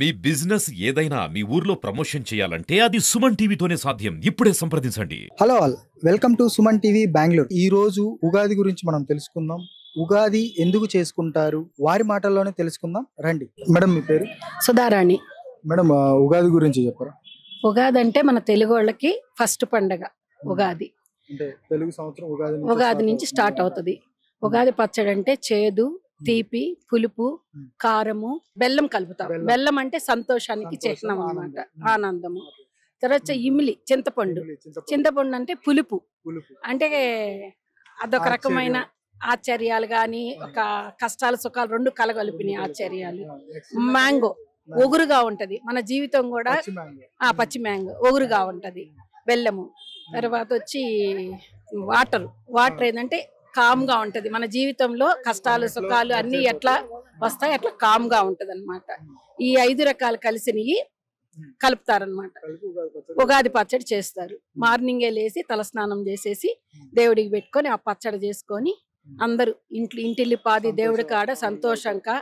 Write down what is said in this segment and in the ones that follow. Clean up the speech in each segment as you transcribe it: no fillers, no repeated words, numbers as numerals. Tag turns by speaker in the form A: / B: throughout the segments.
A: మీ business ఏదైనా మీ ఊర్లో promotion చేయాలంటే అది సుమన్ టీవీతోనే సాధ్యం. ఇప్పుడే సంప్రదించండి.
B: Hello all, welcome to Suman TV Bengaluru. ఈ రోజు ఉగాది గురించి మనం తెలుసుకుందాం. ఉగాది ఎందుకు చేసుకుంటారు వారి మాటల్లోనే తెలుసుకుందాం రండి. మేడం మీ పేరు?
C: సుధారాణి.
B: మేడం ఉగాది గురించి చెప్పరా?
C: ఉగాది అంటే మన తెలుగు వాళ్ళకి ఫస్ట్ పండగ ఉగాది.
B: అంటే తెలుగు సంవత్సరం
C: ఉగాది నుంచి స్టార్ట్ అవుతుంది. ఉగాది పచ్చడి అంటే చేదు, తీపి, పులుపు, కారము, బెల్లం కలుపుతాం. బెల్లం అంటే సంతోషానికి చిహ్నం అన్నమాట, ఆనందము. తర్వాత ఇమిలి, చింతపండు. చింతపండు అంటే పులుపు, అంటే అదొక రకమైన ఆశ్చర్యాలు గాని, ఒక కష్టాలు సుఖాలు రెండు కలగలిపిన ఆశ్చర్యాలు. మ్యాంగో ఒగురుగా ఉంటది, మన జీవితం కూడా పచ్చి మ్యాంగో ఒగురుగా ఉంటది. బెల్లము. తర్వాత వచ్చి వాటర్ ఏంటంటే కామ్ గా ఉంటది. మన జీవితంలో కష్టాలు సుఖాలు అన్ని ఎట్లా వస్తాయి అట్లా కామ్ గా ఉంటది అనమాట. ఈ 5 రకాలు కలిసినవి కలుపుతారనమాట. ఉగాది పచ్చడి చేస్తారు. మార్నింగే లేసి తలస్నానం చేసేసి దేవుడికి పెట్టుకొని ఆ పచ్చడి చేసుకొని అందరూ ఇంటిల్లి పాది దేవుడి కాడ సంతోషంగా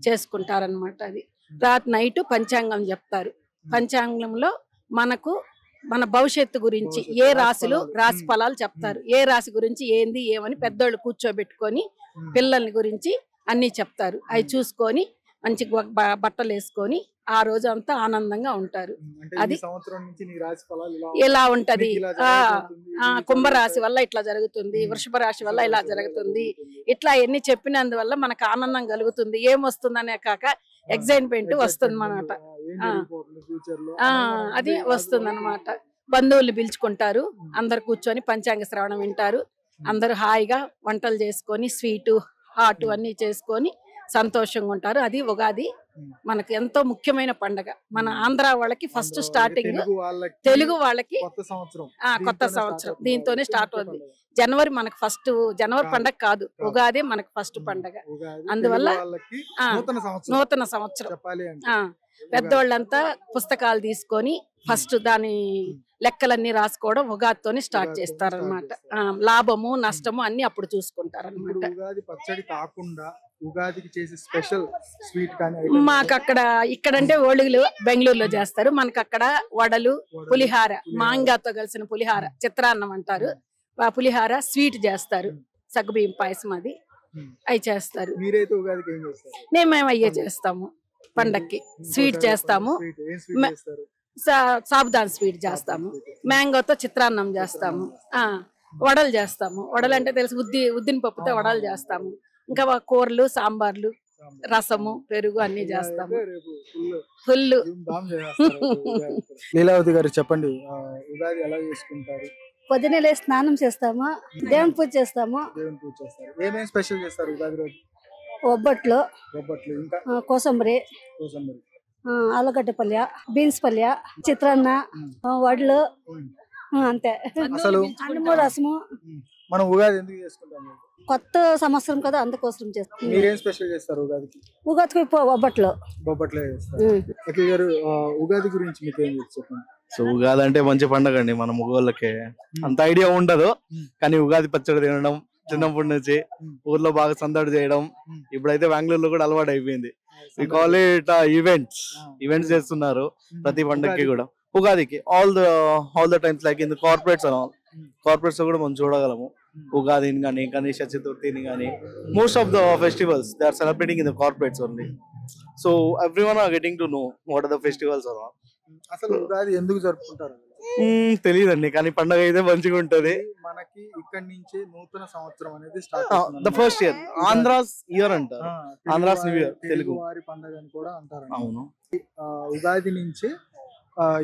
C: చేసుకుంటారనమాట. అది రాత్రి నైట్ పంచాంగం చెప్తారు. పంచాంగంలో మన భవిష్యత్తు గురించి ఏ రాశి ఫలాలు చెప్తారు. ఏ రాశి గురించి ఏంది ఏమని పెద్దోళ్ళు కూర్చోబెట్టుకొని పిల్లల్ని గురించి అన్ని చెప్తారు. అవి చూసుకొని మంచి బట్టలు వేసుకొని ఆ రోజు అంతా ఆనందంగా ఉంటారు. అది ఎలా ఉంటది, కుంభరాశి వల్ల ఇట్లా జరుగుతుంది, వృషభ రాశి వల్ల ఇలా జరుగుతుంది, ఇట్లా ఎన్ని చెప్పినందువల్ల మనకు ఆనందం కలుగుతుంది. ఏమొస్తుందనే కాక ఎగ్జైట్మెంట్ వస్తుంది అన్నమాట. అది వస్తుంది అనమాట. బంధువుల్ని పిలుచుకుంటారు, అందరు కూర్చొని పంచాంగ శ్రవణం వింటారు. అందరూ హాయిగా వంటలు చేసుకొని స్వీటు హాట్ అన్ని చేసుకొని సంతోషంగా ఉంటారు. అది ఉగాది మనకి ఎంతో ముఖ్యమైన పండగ. మన ఆంధ్ర వాళ్ళకి ఫస్ట్ స్టార్టింగ్, తెలుగు వాళ్ళకి కొత్త సంవత్సరం దీంతోనే స్టార్ట్ అవుతుంది. జనవరి మనకు ఫస్ట్ జనవరి పండగ కాదు, ఉగాది మనకు ఫస్ట్ పండగ. అందువల్ల నూతన సంవత్సరం. పెద్దోళ్ళంతా పుస్తకాలు తీసుకొని ఫస్ట్ దాని లెక్కలన్నీ రాసుకోవడం ఉగాదితోనే స్టార్ట్ చేస్తారనమాట. లాభము నష్టము అన్ని అప్పుడు చూసుకుంటారనమాట.
B: ఉగాది పచ్చడి కాకుండా ఉగాదికి చేసే స్పెషల్ స్వీట్ కానీ
C: మాకు ఇక్కడంటే ఓళ్ళుగులు బెంగళూరులో చేస్తారు. మనకు అక్కడ వడలు, పులిహార, మాంగాతో కలిసిన పులిహార, చిత్రాన్నం అంటారు. పులిహార స్వీట్ చేస్తారు. సగ్గుబియ్యం పాయసం అది అవి చేస్తారు.
B: మీరైతే ఉగాదికి ఏం చేస్తారు?
C: మేము అయ్యే చేస్తాము. పండక్కి స్వీట్ చేస్తాము. సాబుదాన్ స్వీట్ చేస్తాము. మ్యాంగోతో చిత్రాన్నం చేస్తాము. వడలు చేస్తాము. వడలు అంటే తెలుసు, ఉద్దిన పప్పుతో వడలు చేస్తాము. ఇంకా కూరలు, సాంబార్లు, రసము, పెరుగు అన్ని చేస్తాము. ఫుల్.
B: లీలావతి గారు చెప్పండి, ఉగాది ఎలా చేసుకుంటారు?
D: పొద్దున్నే స్నానం చేస్తాము, దేవుని పూజ చేస్తాము.
B: ఏమేమి స్పెషల్ చేస్తారు ఉగాది రోజు?
D: ఒబ్బట్లు,
B: ఇంకా
D: కోసంబరి, ఆలుగడ్డ పల్య, బీన్స్ పల్య, చిత్రాన్న, వడ్లు, అంతే.
B: అసలు
D: అన్నము రసము.
B: మనం ఉగాది ఎందుకు చేసుకుంటాం?
D: కొత్త సంవత్సరం కదా, అందుకోసం చేస్తాం.
B: మీరేం స్పెషల్ చేస్తారు ఉగాదికి?
D: ఉగాదికి ఒబ్బట్లు
B: చేస్తారు. ఉగాది గురించి మీకు ఏం చెప్పండి.
E: సో ఉగాది అంటే మంచి పండుగ అండి. మన మగవాళ్ళకి అంత ఐడియా ఉండదు, కానీ ఉగాది పచ్చడి తినడం చిన్నప్పటి నుంచి ఊర్లో బాగా సందడి చేయడం, ఇప్పుడైతే బెంగళూరులో కూడా అలవాటు అయిపోయింది. వి కాల్ ఇట్ ఈవెంట్స్ చేస్తున్నారు ప్రతి పండుగకి కూడా. ఉగాదికి all the times like in the corporates కూడా మనం చూడగలము. ఉగాదిని కానీ, గణేష చతుర్థిని కానీ, most of the festivals they are celebrating in the corporates only. So everyone are getting to know what are the festivals are all.
B: అసలు ఉగాది ఎందుకు జరుపుకుంటారు
E: తెలియదండి, కానీ పండుగ అయితే మంచిగా ఉంటది.
B: మనకి ఇక్కడ నుంచే నూతన సంవత్సరం అనేది start.
E: The first year, Andhra's year అంటారు, ఆంధ్రాస్ న్యూ ఇయర్, తెలుగు
B: వారి పండుగ అని కూడా అంటారు.
E: అవును.
B: ఉగాది నుంచి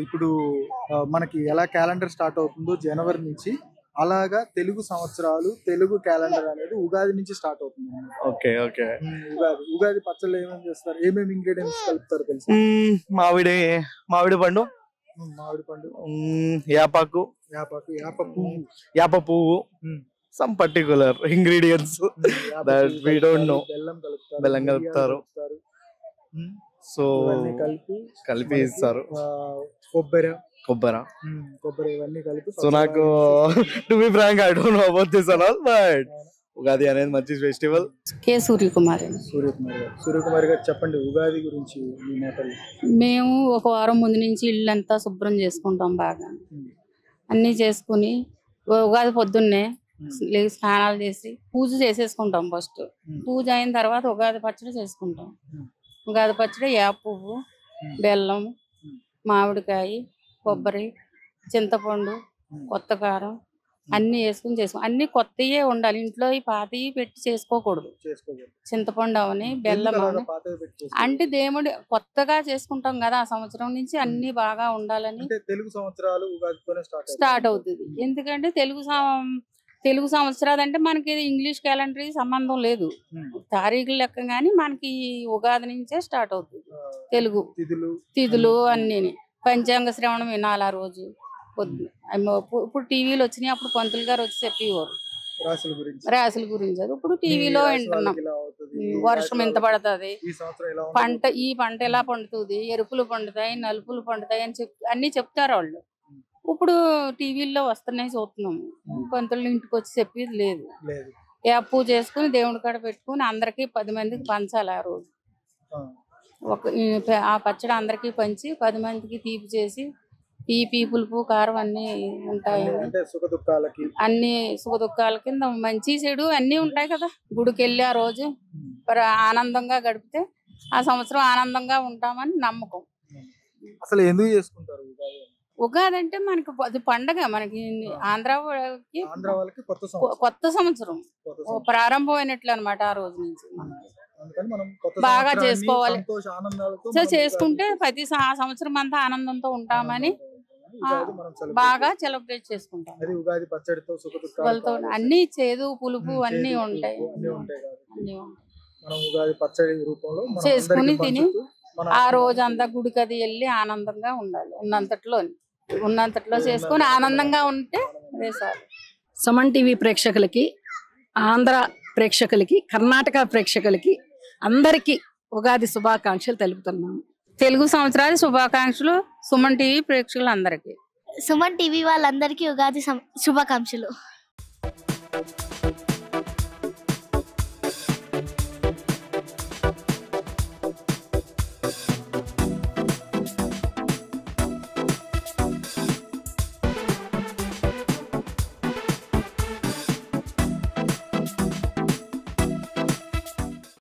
B: ఇప్పుడు మనకి ఎలా క్యాలెండర్ స్టార్ట్ అవుతుందో జనవరి నుంచి, అలాగా తెలుగు సంవత్సరాలు, తెలుగు క్యాలెండర్ అనేది ఉగాది నుంచి స్టార్ట్ అవుతుంది.
E: ఓకే.
B: ఉగాది పచ్చళ్ళు ఏమేమి చేస్తారు? ఏమేమి ఇంగ్రీడియంట్స్ కలుపుతారు తెలుసు?
E: మామిడి పండు, యాపాకు, యాప పువ్వు, some particular ingredients that we don't know. బెల్లం కలుపుతారు. సో కలిపి ఇస్తారు. కొబ్బరి ఇవన్నీ కలిపి. సో నాకు to be frank I don't know about this and all, but Ugadi అనేది మంచి ఫెస్టివల్.
F: కే సూర్యకుమారి.
B: సూర్యకుమారి గారు చెప్పండి ఉగాది గురించి మీ మాటలు.
F: మేము ఒక వారం ముందు నుంచి ఇల్లంతా శుభ్రం చేసుకుంటాం బాగా. అన్నీ చేసుకుని ఉగాది పొద్దున్నే లేచి స్నానాలు చేసి పూజ చేసేసుకుంటాం. ఫస్ట్ పూజ అయిన తర్వాత ఉగాది పచ్చడి చేసుకుంటాం. ఉగాది పచ్చడి వేప పువ్వు, బెల్లం, మామిడికాయ, కొబ్బరి, చింతపండు, కొత్త కారం అన్ని వేసుకుని చేసుకుంటాం. అన్ని కొత్తయే ఉండాలి, ఇంట్లో ఈ పాతవి పెట్టి చేసుకోకూడదు. చింతపండు అవని బెల్లం అవని అంటే దేవుడు కొత్తగా చేసుకుంటాం కదా, ఆ సంవత్సరం నుంచి అన్ని బాగా ఉండాలని
B: తెలుగు సంవత్సరాలు
F: స్టార్ట్ అవుతుంది. ఎందుకంటే తెలుగు సంవత్సరాలు అంటే మనకి ఇంగ్లీష్ క్యాలెండర్ సంబంధం లేదు, తారీఖుల లెక్క కానీ మనకి ఉగాది నుంచే స్టార్ట్ అవుతుంది. తెలుగు తిథులు అన్ని పంచాంగ శ్రవణం వినాలి ఆ రోజు పొద్దు. ఇప్పుడు టీవీలో వచ్చినాయి, అప్పుడు పంతులు గారు వచ్చి చెప్పేవారు రాశుల గురించి. అది ఇప్పుడు టీవీలో వింటున్నాం. వర్షం ఎంత పడుతుంది, ఈ పంట ఎలా పండుతుంది, ఎరుపులు పండుతాయి, నలుపులు పండుతాయి అని అన్ని చెప్తారు వాళ్ళు. ఇప్పుడు టీవీల్లో వస్తున్నాయి చూస్తున్నాము. పంతులు ఇంటికి వచ్చి చెప్పేది లేదు. పూజ చేసుకుని దేవుడి కాడ పెట్టుకుని అందరికి 10 మందికి పంచాలి ఆ రోజు. ఆ పచ్చడి అందరికి పంచి 10 మందికి తీపి చేసి, తీపి పులుపు కారం అన్ని ఉంటాయి. అన్ని సుఖ దుఃఖాల కింద మంచి చెడు అన్ని ఉంటాయి కదా. గుడికి వెళ్ళి ఆ రోజు ఆనందంగా గడిపితే ఆ సంవత్సరం ఆనందంగా ఉంటామని నమ్మకం.
B: అసలు ఎందుకు చేసుకుంటారు
F: ఉగాది? అంటే మనకి అది పండగ, మనకి ఆంధ్ర వాళ్ళకి కొత్త సంవత్సరం ప్రారంభమైనట్లు అనమాట. ఆ రోజు నుంచి బాగా చేసుకోవాలి, చేసుకుంటే ప్రతి సంవత్సరం అంతా ఆనందంతో ఉంటామని బాగా సెలబ్రేట్ చేసుకుంటాం. అన్ని చేదు పులుపు అన్ని ఉంటాయి, చేసుకుని తిని ఆ రోజు అంతా గుడికి అది వెళ్ళి ఆనందంగా ఉండాలి. ఉన్నంతట్లో చేసుకుని ఆనందంగా ఉంటే అదే సార్.
C: సుమన్ టీవీ ప్రేక్షకులకి, ఆంధ్ర ప్రేక్షకులకి, కర్ణాటక ప్రేక్షకులకి అందరికీ ఉగాది శుభాకాంక్షలు తెలుపుతున్నాము.
F: తెలుగు సంవత్సరాది శుభాకాంక్షలు సుమన్ టీవీ ప్రేక్షకులందరికీ.
G: సుమన్ టీవీ వాళ్ళందరికీ ఉగాది శుభాకాంక్షలు.